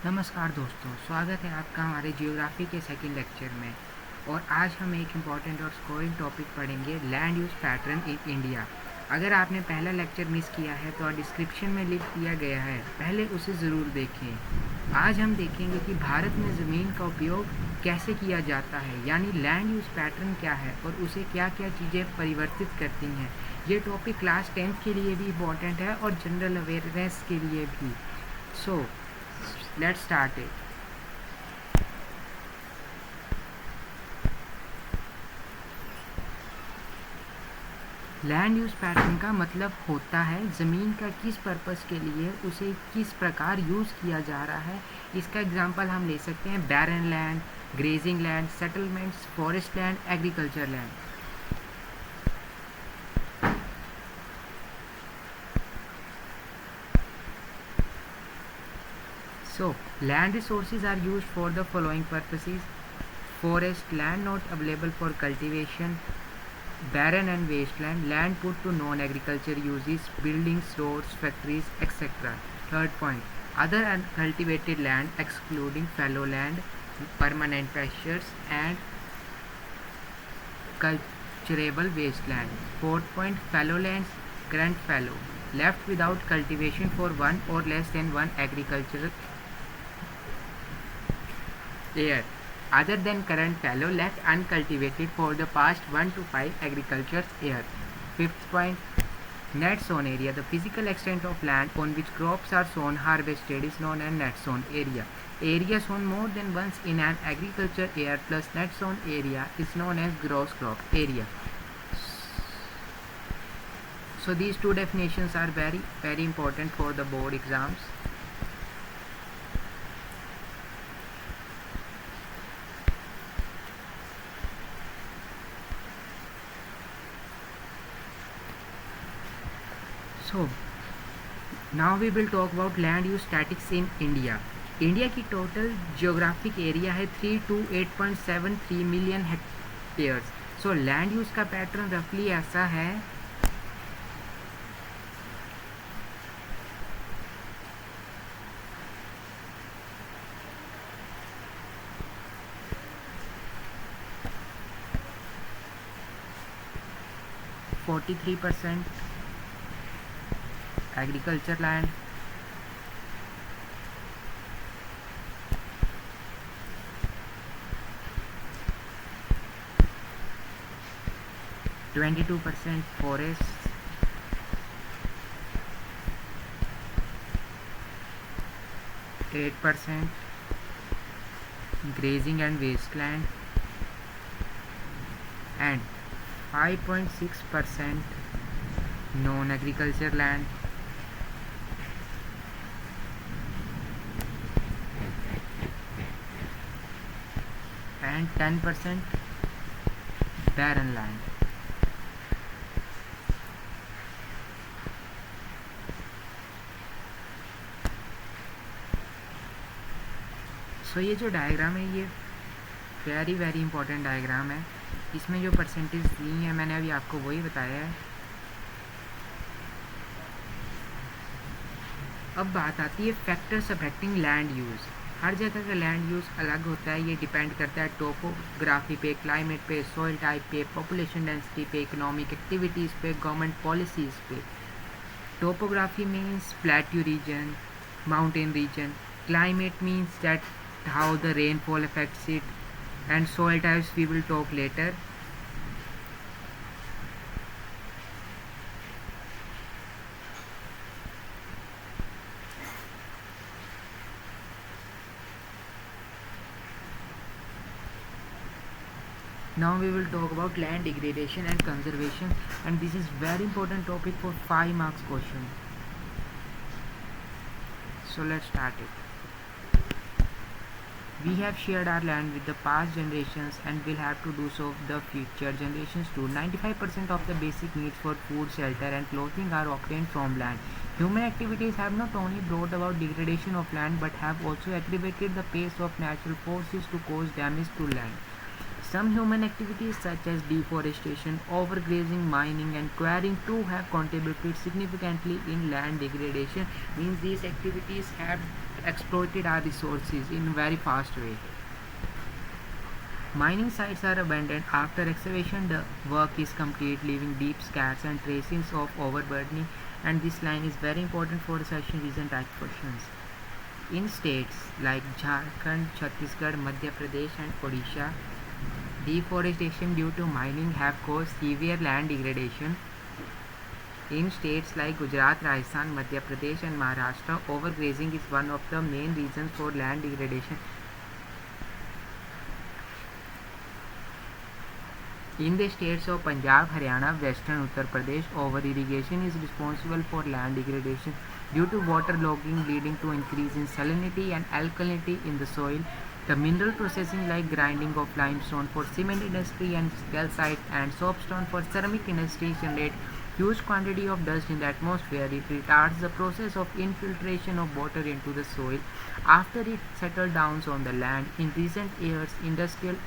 नमस्कार दोस्तों, स्वागत है आपका हमारे जियोग्राफी के सेकंड लेक्चर में। और आज हम एक इम्पॉर्टेंट और स्कोरिंग टॉपिक पढ़ेंगे, land use pattern in India. अगर आपने पहला लेक्चर मिस किया है तो डिस्क्रिप्शन में लिंक दिया गया है, पहले उसे ज़रूर देखें। आज हम देखेंगे कि भारत में ज़मीन का उपयोग कैसे किया जाता है, यानी लैंड यूज़ पैटर्न क्या है और उसे क्या क्या चीज़ें परिवर्तित करती हैं। ये टॉपिक क्लास 10th के लिए भी इम्पॉर्टेंट है और जनरल अवेयरनेस के लिए भी। सो let's start it. Land use pattern का मतलब होता है ज़मीन का किस पर्पस के लिए उसे किस प्रकार यूज़ किया जा रहा है। इसका एग्जांपल हम ले सकते हैं barren land, grazing land, settlements, forest land, agriculture land. So, land resources are used for the following purposes: forest land not available for cultivation, barren and wasteland, land put to non-agriculture uses, buildings, roads, factories, etc. Third point, other uncultivated land excluding fallow land, permanent pastures and cultivable wasteland. Fourth point, fallow lands, current fallow, left without cultivation for one or less than one agricultural year, other than current fallow, left uncultivated for the past 1 to 5 agriculture years. Fifth point, net sown area. The physical extent of land on which crops are sown harvested is known as net sown area. Area sown more than once in an agriculture year plus net sown area is known as gross crop area. So these two definitions are very important for the board exams. So now we will talk about land use statistics in India. India की total geographic area है 328.73 million hectares. So land use का pattern रफली ऐसा है, (43% agriculture land, 22% forest, 8% grazing and wasteland, and 5.6% non-agriculture land, and 10% barren land. सो ये जो diagram है ये वेरी इंपॉर्टेंट डायग्राम है। इसमें जो परसेंटेज दी है मैंने अभी आपको वही बताया है। अब बात आती है फैक्टर्स अफेक्टिंग लैंड यूज़। हर जगह का लैंड यूज़ अलग होता है, ये डिपेंड करता है टोपोग्राफी पे, क्लाइमेट पे, सॉइल टाइप पे, पॉपुलेशन डेंसिटी पे, इकोनॉमिक एक्टिविटीज़ पे, गवर्नमेंट पॉलिसीज़ पे। Topography means plateau region, mountain region, climate means that how the rainfall affects it, and soil types we will talk later. Now we will talk about land degradation and conservation, and this is very important topic for 5 marks question. So let's start it. We have shared our land with the past generations and will have to do so with the future generations too. 95% of the basic needs for food, shelter and clothing are obtained from land. Human activities have not only brought about degradation of land but have also aggravated the pace of natural forces to cause damage to land. Some human activities such as deforestation, overgrazing, mining and quarrying too have contributed significantly in land degradation. Means these activities have exploited our resources in a very fast way. Mining sites are abandoned after excavation work is complete, leaving deep scars and traces of overburdening. And this line is very important for session reason type questions. In states like Jharkhand, Chhattisgarh, Madhya Pradesh, and Odisha, deforestation due to mining have caused severe land degradation. In states like Gujarat, Rajasthan, Madhya Pradesh, and Maharashtra, overgrazing is one of the main reasons for land degradation. In the states of Punjab, Haryana, Western Uttar Pradesh, over-irrigation is responsible for land degradation due to waterlogging, leading to increase in salinity and alkalinity in the soil. The mineral processing like grinding of limestone for cement industry and calcite and soapstone for ceramic industry generate huge quantity of dust in the atmosphere. It retards the process of infiltration of water into the soil after it settles down on the land. In recent years, industrial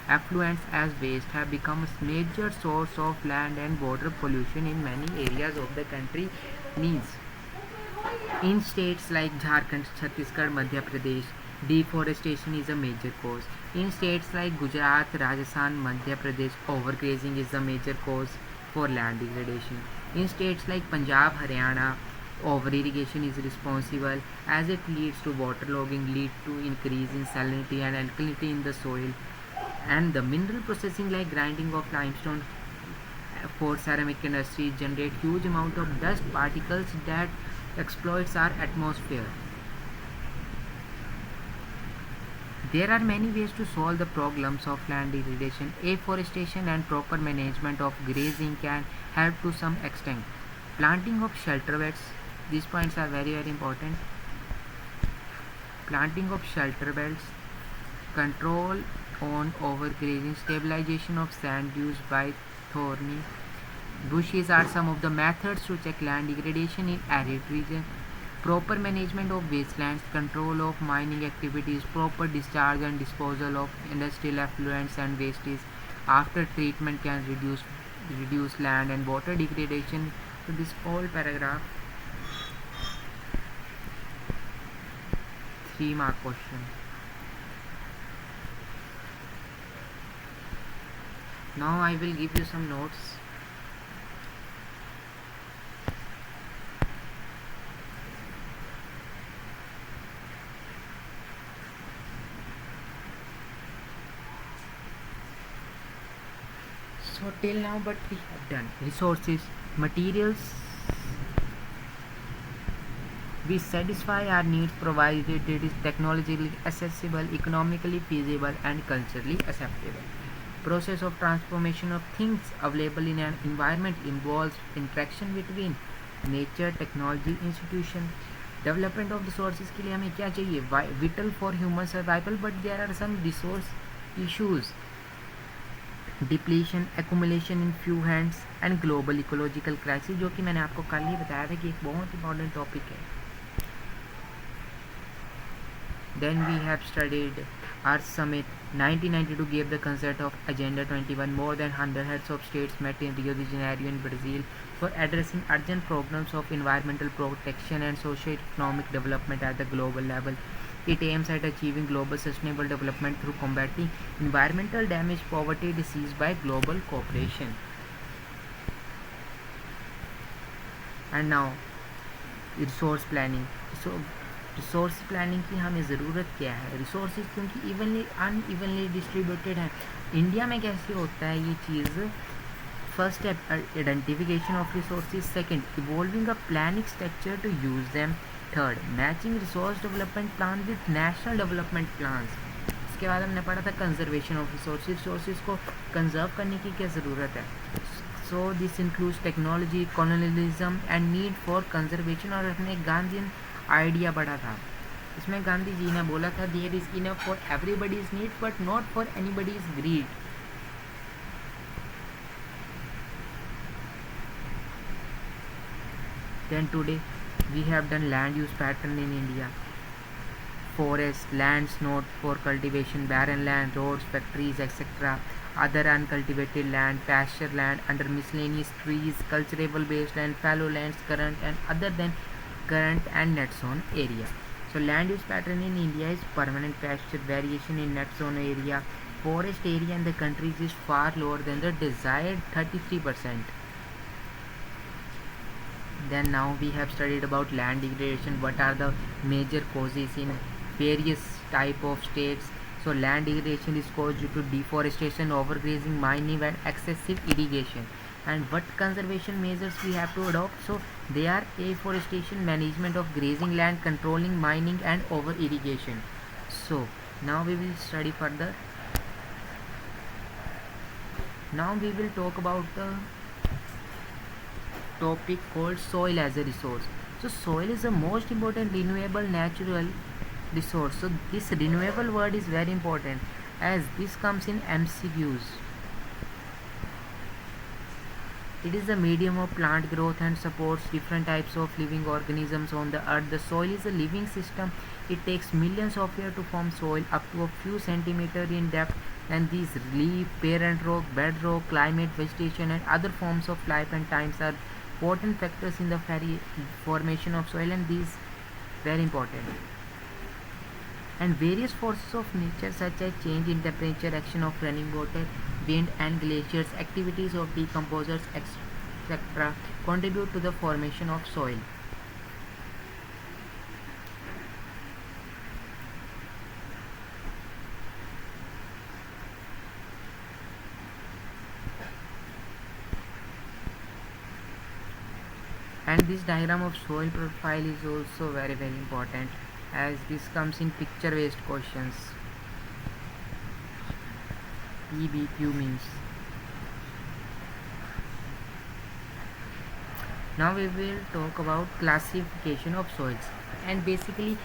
effluents as waste have become a major source of land and water pollution in many areas of the country. Means in states like Jharkhand, Chhattisgarh, Madhya Pradesh, deforestation is a major cause. In states like Gujarat, Rajasthan, Madhya Pradesh, overgrazing is a major cause for land degradation. In states like Punjab, Haryana, over-irrigation is responsible as it leads to waterlogging, lead to increase in salinity and alkalinity in the soil. And the mineral processing like grinding of limestone for ceramic industry generate huge amount of dust particles that exploits our atmosphere. There are many ways to solve the problems of land degradation. Afforestation and proper management of grazing can help to some extent. Planting of shelter beds, these points are very important. Planting of shelter beds, control on overgrazing, stabilization of sand dunes by thorny bushes are some of the methods to check land degradation in arid region. Proper management of wastelands, control of mining activities, proper discharge and disposal of industrial effluents and wastes after treatment can reduce land and water degradation. So this whole paragraph 3-mark question. Now I will give you some notes. So till now what we have done: resources, materials we satisfy our needs provided it is technologically accessible, economically feasible, and culturally acceptable. Process of transformation of things available in an environment involves interaction between nature, technology, institution. Development of resources के लिए हमें क्या चाहिए? Vital for human survival, but there are some resource issues. Depletion, accumulation in few hands, and global ecological crisis, जो कि मैंने आपको कल ही बताया था कि एक बहुत important topic है. Then we have studied Earth Summit. 1992 gave the consent of Agenda 21. More than 100 heads of states met in Rio de Janeiro in Brazil for addressing urgent problems of environmental protection and socio-economic development at the global level. It aims at achieving global sustainable development through combating environmental damage, poverty, disease by global cooperation. And now resource planning. So resource planning की हमें ज़रूरत क्या है? Resources क्योंकि unevenly distributed हैं. India में कैसे होता है ये चीज़? First step identification of resources. Second, evolving a planning structure to use them. Third, matching resource development plan with national development plans. इसके बाद हमने पढ़ा था कंजर्वेशन ऑफ रिसोर्सेज को कंजर्व करने की क्या ज़रूरत है. So this includes technology, colonialism and need for conservation. और अपने गांधीयन आइडिया बढ़ा था. इसमें गांधी जी ने बोला था there is enough for everybody's need but not for anybody's greed. Then today we have done land use pattern in India. Forest, lands not for cultivation, barren land, roads, factories, etc. Other uncultivated land, pasture land under miscellaneous trees, cultivable wasteland, fallow lands, current and other than current and net zone area. So land use pattern in India is permanent pasture, variation in net zone area, forest area in the countries is far lower than the desired 33%. Then now we have studied about land degradation, what are the major causes in various type of states. So land degradation is caused due to deforestation, overgrazing, mining and excessive irrigation. And what conservation measures we have to adopt? So they are afforestation, management of grazing land, controlling mining and over irrigation. So now we will study further. Now we will talk about the topic called soil as a resource. So soil is the most important renewable natural resource. So this renewable word is very important as this comes in MCQs. It is the medium of plant growth and supports different types of living organisms on the earth. The soil is a living system. It takes millions of years to form soil up to a few centimeters in depth, and these leaf, parent rock, bedrock, climate, vegetation and other forms of life and times are important factors in the formation of soil, and these very important. And various forces of nature such as change in temperature, action of running water, wind and glaciers, activities of decomposers, etc. contribute to the formation of soil. And this diagram of soil profile is also very important as this comes in picture based questions. PBQ means. Now we will talk about classification of soils, and basically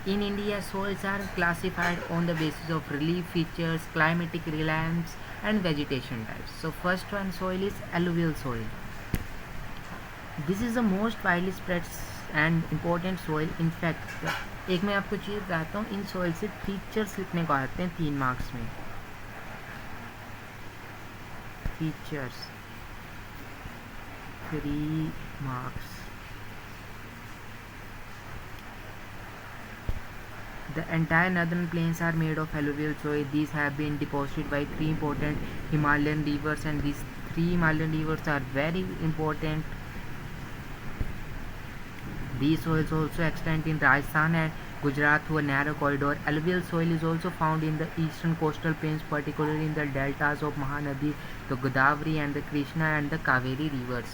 in India soils are classified on the basis of relief features, climatic reliance and vegetation types. So first one soil is alluvial soil. This is the most widely spread and important soil. In fact एक मैं आपको चीज़ बताता हूँ, in soil से features लिखने को आते हैं 3 मार्क्स में. Features 3 marks. The entire northern plains are made of alluvial soil. These have been deposited by 3 important Himalayan rivers, and these 3 Himalayan rivers are very important. These soils also extend in Rajasthan and Gujarat through a narrow corridor. Alluvial soil is also found in the eastern coastal plains, particularly in the deltas of Mahanadi, the Godavari and the Krishna and the Kaveri rivers.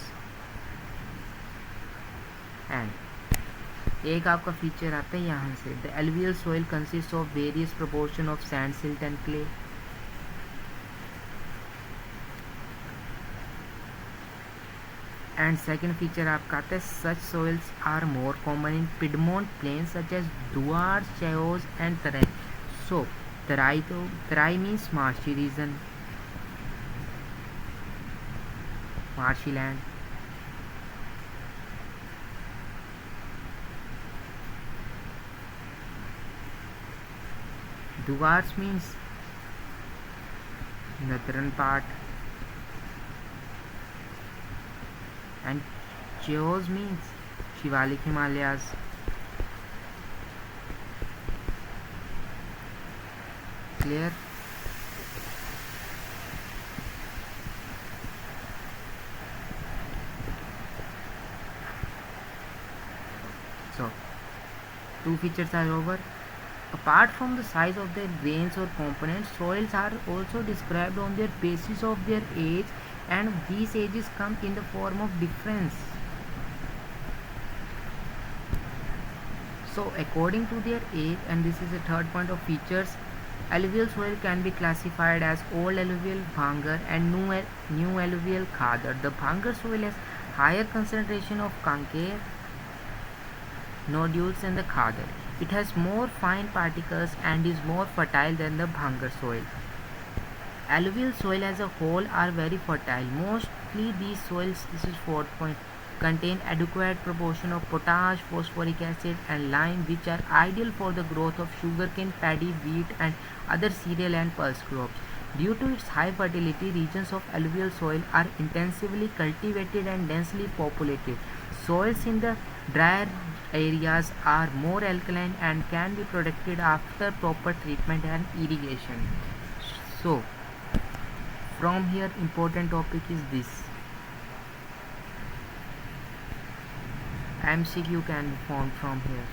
And एक आपका feature आता है यहाँ से, the alluvial soil consists of various proportion of sand, silt and clay. And second feature आपका आता है, such soils are more common in Piedmont plains such as Duars, Chayos and Tarai. So Tarai means marshy region, marshy land. Duars means northern part, and Chayos means Shivalik Himalayas. Clear? So 2 features are over. Apart from the size of their grains or components, soils are also described on their basis of their age, and these ages come in the form of difference. So according to their age, and this is the third point of features, alluvial soil can be classified as old alluvial Bhangar and new alluvial Khadar. The Bhangar soil has higher concentration of Kankar nodules than the Khadar. It has more fine particles and is more fertile than the Bhangar soil. Alluvial soil as a whole are very fertile. Mostly these soils, this is fourth point, contain adequate proportion of potash, phosphoric acid and lime, which are ideal for the growth of sugarcane, paddy, wheat and other cereal and pulse crops. Due to its high fertility, regions of alluvial soil are intensively cultivated and densely populated. Soils in the drier areas are more alkaline and can be protected after proper treatment and irrigation. So from here important topic is this. MCQ can be formed from here.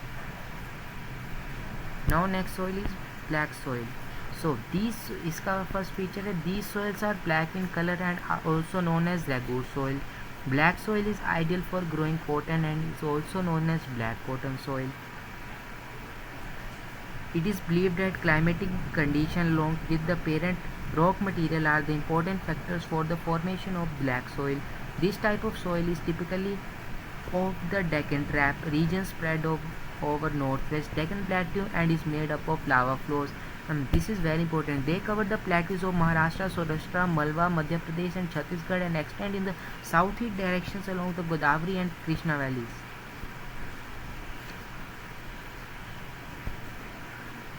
Now next soil is black soil. So these इसका first feature है, these soils are black in color and are also known as ragu soil. Black soil is ideal for growing cotton and is also known as black cotton soil. It is believed that climatic conditions along with the parent rock material are the important factors for the formation of black soil. This type of soil is typically of the Deccan Trap region spread over northwest Deccan Plateau and is made up of lava flows. This is very important. They cover the plateaus of Maharashtra, Saurashtra, Malwa, Madhya Pradesh and Chhattisgarh and extend in the southeast directions along the Godavari and Krishna valleys.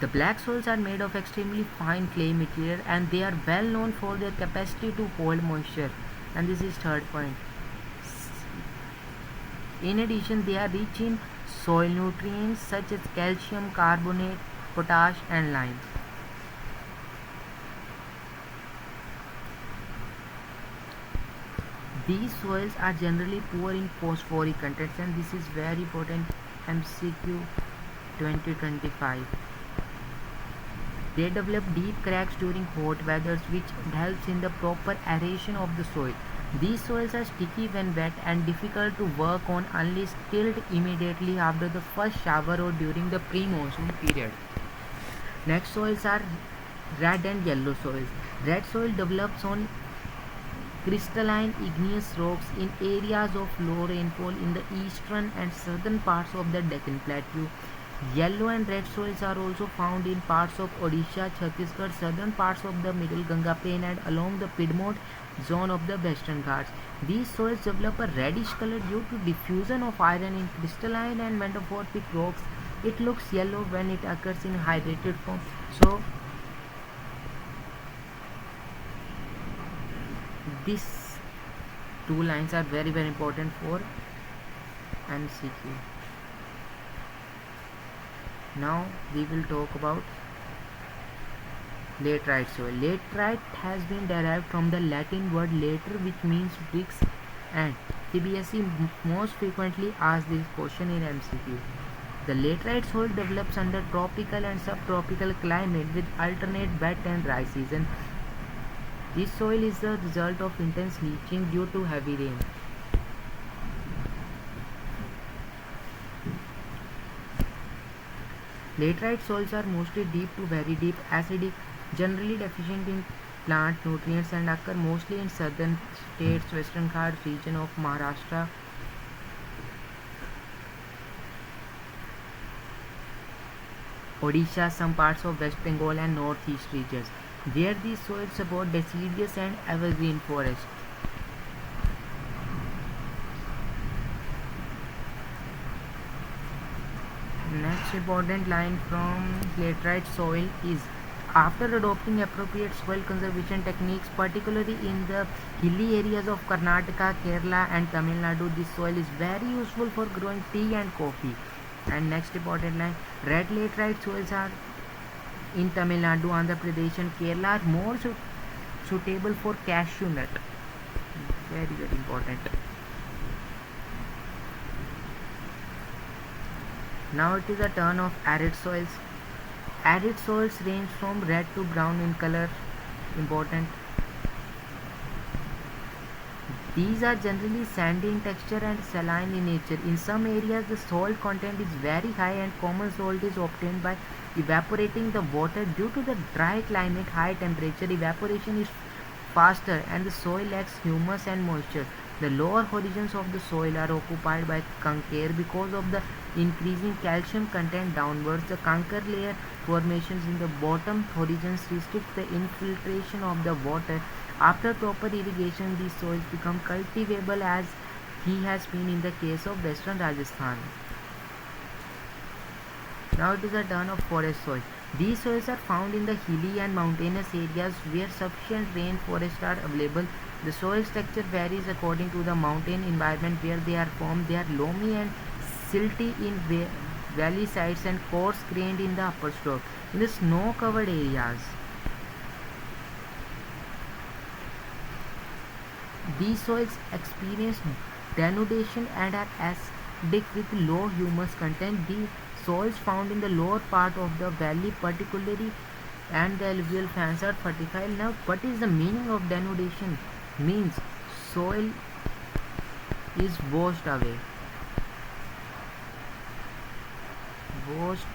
The black soils are made of extremely fine clay material and they are well known for their capacity to hold moisture. And this is third point. In addition, they are rich in soil nutrients such as calcium, carbonate, potash and lime. These soils are generally poor in phosphoric contents and this is very important. MCQ 2025. They develop deep cracks during hot weathers which helps in the proper aeration of the soil. These soils are sticky when wet and difficult to work on unless tilled immediately after the first shower or during the pre-monsoon period. Next soils are red and yellow soils. Red soil develops on crystalline igneous rocks in areas of low rainfall in the eastern and southern parts of the Deccan Plateau. Yellow and red soils are also found in parts of Odisha, Chhattisgarh, southern parts of the Middle Ganga Plain and along the Piedmont zone of the Western Ghats. These soils develop a reddish color due to diffusion of iron in crystalline and metamorphic rocks. It looks yellow when it occurs in hydrated form. So these two lines are very important for MCQ. Now we will talk about laterite soil. Laterite has been derived from the Latin word later which means bricks and CBSE most frequently asks this question in MCQ. The laterite soil develops under tropical and subtropical climate with alternate wet and dry season. This soil is the result of intense leaching due to heavy rain. Laterite soils are mostly deep to very deep, acidic, generally deficient in plant nutrients and occur mostly in southern states, Western Ghats region of Maharashtra, Odisha, some parts of West Bengal and northeast regions, where these soils support deciduous and evergreen forest. Next important line from laterite soil is after adopting appropriate soil conservation techniques, particularly in the hilly areas of Karnataka, Kerala and Tamil Nadu, this soil is very useful for growing tea and coffee. And next important line, red laterite soils are in Tamil Nadu, Andhra Pradesh and Kerala are more suitable for cashew nut. Very important. Now it is a turn of arid soils. Arid soils range from red to brown in color. Important. These are generally sandy in texture and saline in nature. In some areas the salt content is very high and common salt is obtained by evaporating the water. Due to the dry climate, high temperature, evaporation is faster and the soil lacks humus and moisture. The lower horizons of the soil are occupied by conker because of the increasing calcium content downwards. The conker layer formations in the bottom horizons restrict the infiltration of the water. After proper irrigation, these soils become cultivable as he has been in the case of western Rajasthan. Now it is a turn of forest soil. These soils are found in the hilly and mountainous areas where sufficient rainforests are available. The soil structure varies according to the mountain environment where they are formed. They are loamy and silty in valley sides and coarse grained in the upper slope. In the snow covered areas, these soils experience denudation and are acidic with low humus content. The soils found in the lower part of the valley, particularly and the alluvial fans, are fertile. Now, what is the meaning of denudation? Means soil is washed away. Washed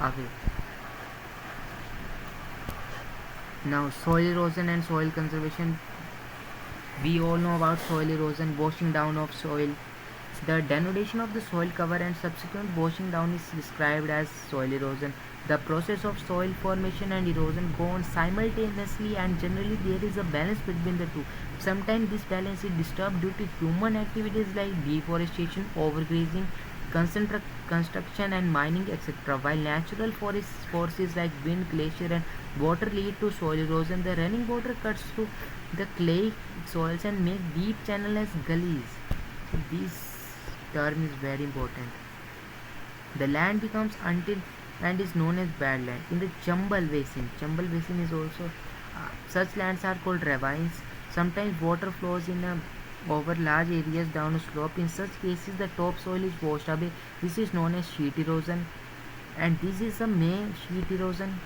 away. Now, soil erosion and soil conservation. We all know about soil erosion, washing down of soil. The denudation of the soil cover and subsequent washing down is described as soil erosion. The process of soil formation and erosion go on simultaneously, and generally there is a balance between the two. Sometimes this balance is disturbed due to human activities like deforestation, overgrazing, construction and mining, etc. While natural forces like wind, glacier and water lead to soil erosion, the running water cuts through the clay soils and make deep channels as gullies. So this term is very important. The land becomes until and is known as badland. In the Chambal Basin is also such lands are called ravines. Sometimes water flows over large areas down a slope. In such cases, the topsoil is washed away. This is known as sheet erosion, and this is the main sheet erosion.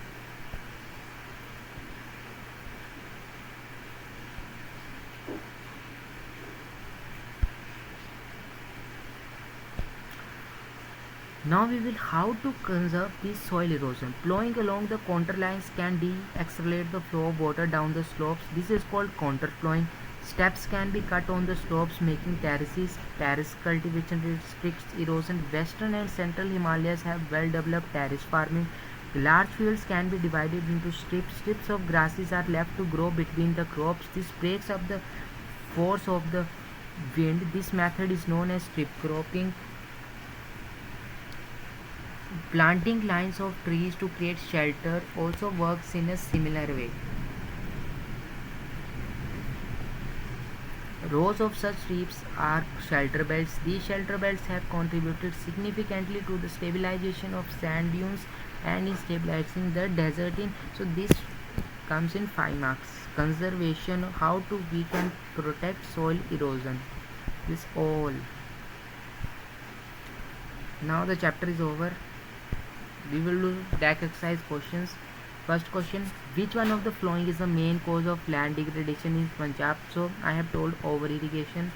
Now we will how to conserve this soil erosion. Plowing along the contour lines can de-accelerate the flow of water down the slopes. This is called contour plowing. Steps can be cut on the slopes, making terraces. Terrace cultivation restricts erosion. Western and central Himalayas have well-developed terrace farming. Large fields can be divided into strips. Strips of grasses are left to grow between the crops. This breaks up the force of the wind. This method is known as strip cropping. Planting lines of trees to create shelter also works in a similar way. Rows of such strips are shelter belts. These shelter belts have contributed significantly to the stabilization of sand dunes and in stabilizing the desert. So this comes in 5 marks. Conservation, how we can protect soil erosion. This all. Now the chapter is over. We will do DAC exercise questions. First question, which one of the following is the main cause of land degradation in Punjab? So I have told over irrigation.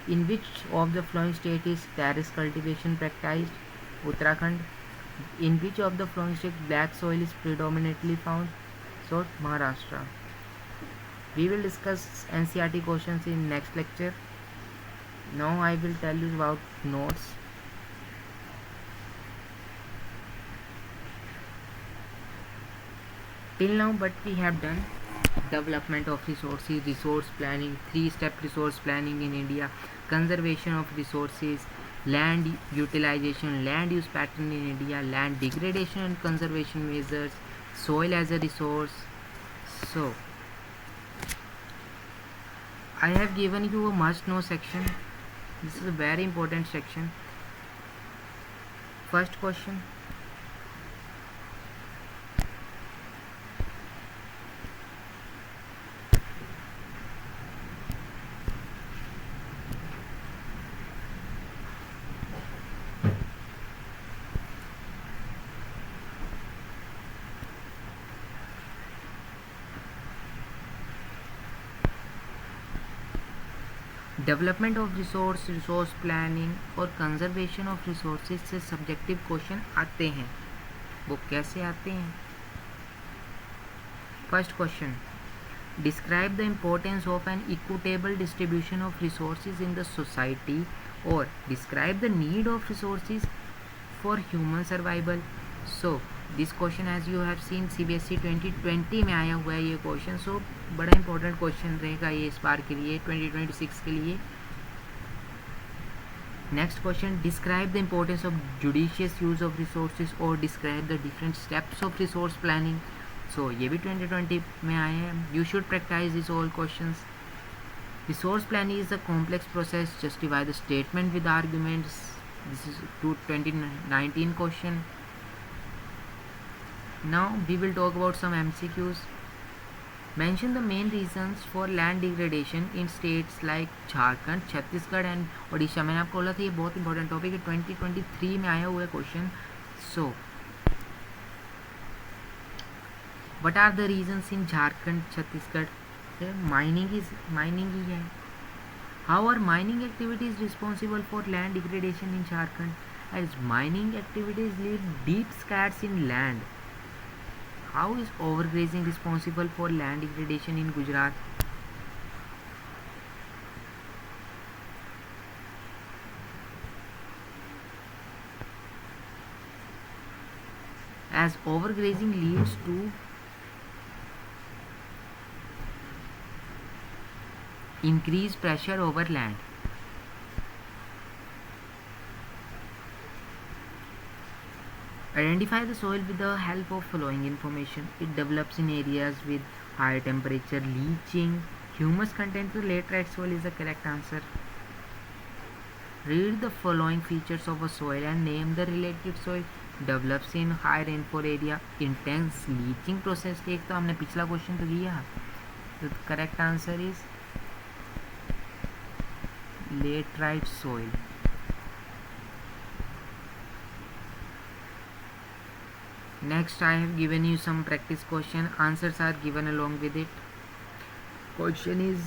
In which of the following state is terrace cultivation practiced? Uttarakhand. In which of the following state black soil is predominantly found? So Maharashtra. We will discuss NCERT questions in next lecture. Now I will tell you about notes. Till now what we have done: development of resources, resource planning, 3-step resource planning in India, conservation of resources, land utilization, land use pattern in India, land degradation and conservation measures, soil as a resource. So I have given you a must know section. This is a very important section. First question, development of resource, resource planning और conservation of resources से subjective question आते हैं. वो कैसे आते हैं? First question, describe the importance of an equitable distribution of resources in the society और describe the need of resources for human survival. So this question as you have seen CBSE 2020 में आया हुआ है ये क्वेश्चन. सो बड़ा important question रहेगा ये इस बार के लिए, 2026 के लिए. Next question, describe the importance of judicious use of resources और describe the different steps of resource planning. So ये भी 2020 में आए हैं. You should practise this all questions. Resource planning is a complex process. Justify the statement with arguments. This is 2019 question. Now we will talk about some MCQs. Mention the main reasons for land degradation in states like Jharkhand, Chhattisgarh and Odisha. मैंने आपको बोला था ये बहुत important topic है, 2023 में आया हुआ है question. So what are the reasons in Jharkhand, Chhattisgarh? Mining ही है. How are mining activities responsible for land degradation in Jharkhand? As mining activities leave deep scars in land. How is overgrazing responsible for land degradation in Gujarat? As overgrazing leads to increased pressure over land. Identify the soil with the help of following information. It develops in areas with higher temperature, leaching. Humus content of laterite soil is the correct answer. Read the following features of a soil and name the related soil. Develops in high rainfall area. Intense leaching process. एक तो हमने पिछला question तो किया. The correct answer is laterite soil. Next, I have given you some practice question. Answers are given along with it. Question is,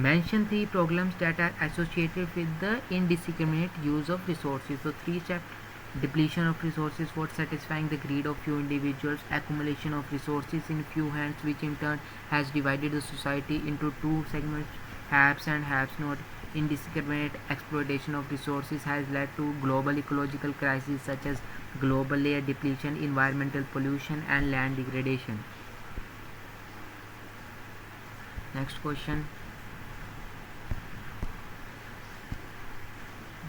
mention 3 problems that are associated with the indiscriminate use of resources. So 3 steps: depletion of resources for satisfying the greed of few individuals, accumulation of resources in few hands, which in turn has divided the society into 2 segments, haves and haves not. Indiscriminate exploitation of resources has led to global ecological crises such as global air depletion, environmental pollution and land degradation. Next question.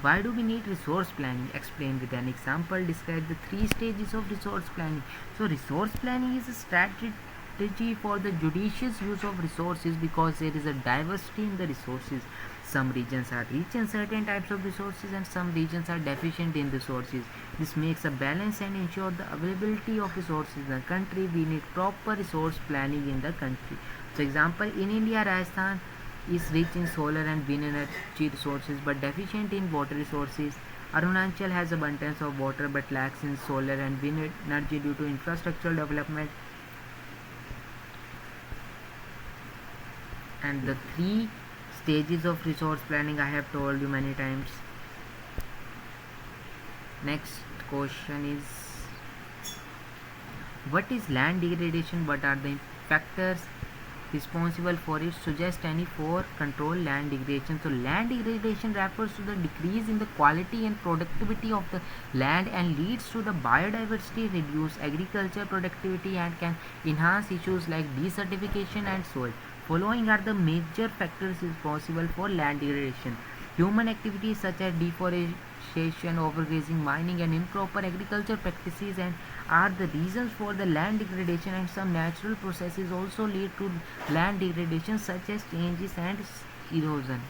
Why do we need resource planning? Explain with an example. Describe the 3 stages of resource planning. So resource planning is a strategy for the judicious use of resources because there is a diversity in the resources. Some regions are rich in certain types of resources and some regions are deficient in resources. This makes a balance and ensure the availability of resources in the country. We need proper resource planning in the country. For example, in India, Rajasthan is rich in solar and wind energy resources but deficient in water resources. Arunachal has abundance of water but lacks in solar and wind energy due to infrastructural development. And the 3 stages of resource planning I have told you many times. Next question is, what is land degradation? What are the factors responsible for it? Suggest any 4 control land degradation. So land degradation refers to the decrease in the quality and productivity of the land and leads to the biodiversity, reduce agriculture productivity and can enhance issues like desertification and soil. Following are the major factors responsible for land degradation. Human activities such as deforestation, overgrazing, mining and improper agriculture practices and are the reasons for the land degradation, and some natural processes also lead to land degradation such as changes and erosion.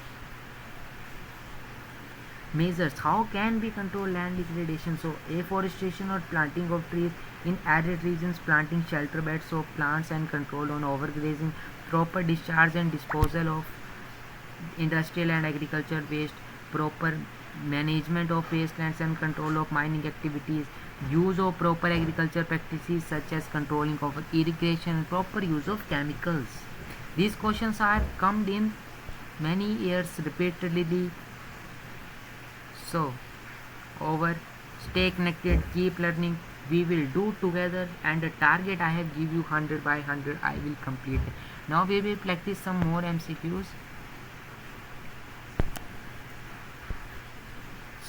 Measures: how can we control land degradation? So afforestation or planting of trees in arid regions, planting shelter beds of plants and control on overgrazing, proper discharge and disposal of industrial and agriculture waste, proper management of wastelands and control of mining activities, use of proper agriculture practices such as controlling of irrigation and proper use of chemicals. These questions are come in many years repeatedly. So over, stay connected, keep learning, we will do together, and the target I have give you 100 by 100 I will complete it. Now we will practice some more MCQs.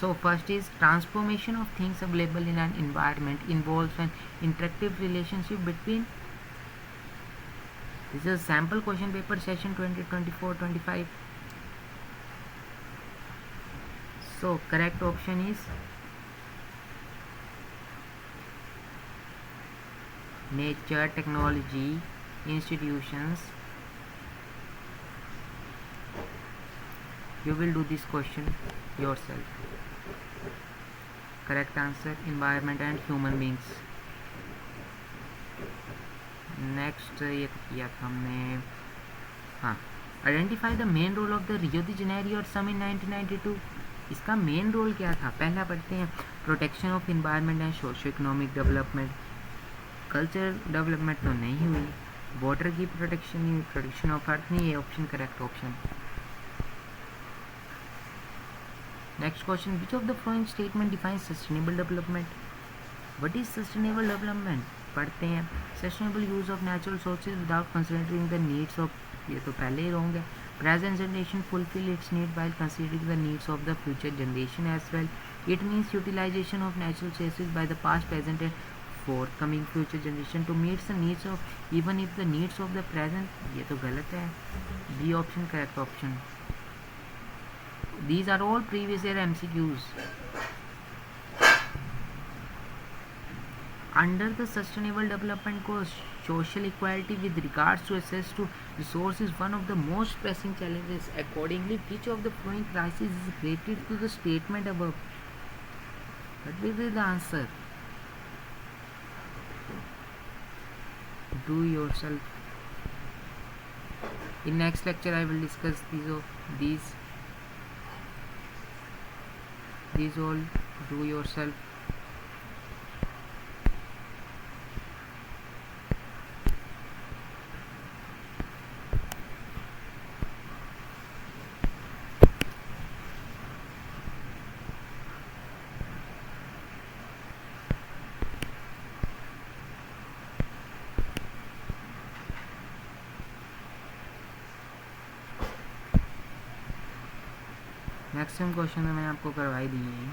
So first is, transformation of things available in an environment involves an interactive relationship between. This is a sample question paper session 2024-25. So correct option is nature, technology, institutions, You will do this question yourself. Correct answer, environment and human beings. Next ये किया था हमने, हाँ, identify the main role of the Rio de Janeiro और some इन 1992। इसका main role क्या था, पहला पढ़ते हैं। Protection of environment and socio economic development, culture development तो नहीं हुई, वाटर की प्रोटेक्शन नहीं हुई, प्रोटेक्शन ऑफ अर्थ नहीं, ये option correct option. Next question, which of the following statement defines sustainable development. What is sustainable development, पढ़ते हैं। Sustainable use of natural sources without considering the needs of, ये तो पहले ही रॉन्ग है। Present generation fulfil its need while considering the needs of the future generation as well. It means utilisation of natural sources by the past present and forthcoming future generation to meet the needs of even if the needs of the present, ये तो गलत है। B option correct option. These are all previous year MCQs. Under the sustainable development goals, social equality with regards to access to resources is one of the most pressing challenges. Accordingly, which of the following crises is related to the statement above? What will be the answer? Do yourself. In next lecture I will discuss these all. Do yourself. Maximum question तो मैंने आपको करवाई दिए हैं।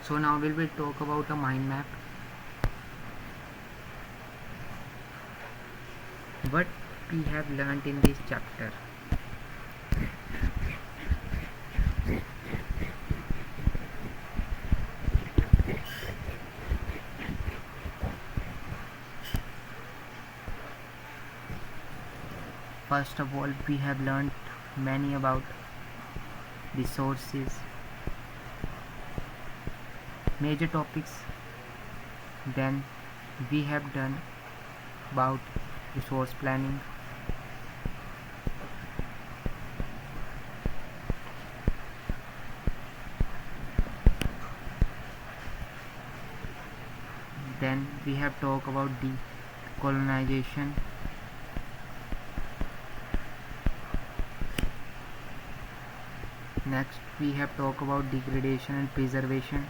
So now we will talk about a mind map. What we have learnt in this chapter. First of all, we have learnt many about resources, major topics. Then we have done about resource planning. Then we have talked about decolonization. Next we have talked about degradation and preservation.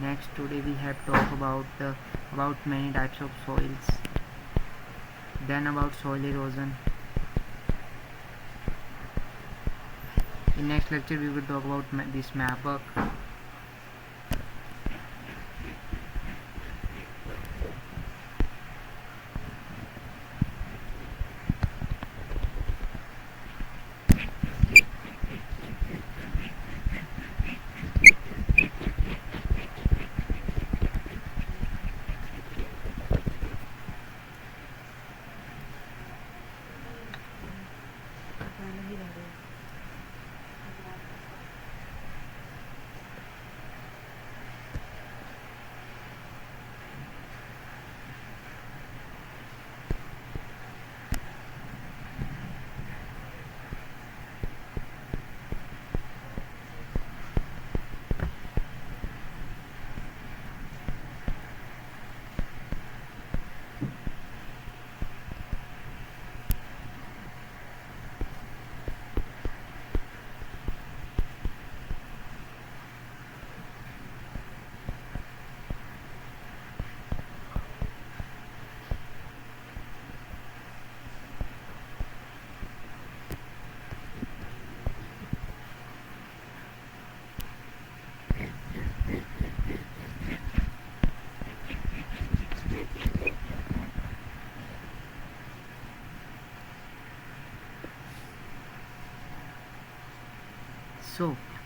Next, today we have talked about many types of soils. Then about soil erosion. In next lecture we will talk about this map work.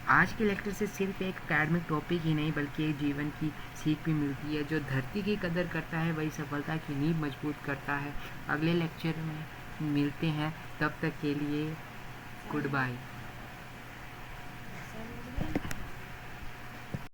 आज के lecture से सिर्फ एक academic topic ही नहीं बल्कि एक जीवन की सीख भी मिलती है। जो धरती की कदर करता है वही सफलता की नींव मजबूत करता है। अगले लेक्चर में मिलते हैं, तब तक के लिए गुड बाय।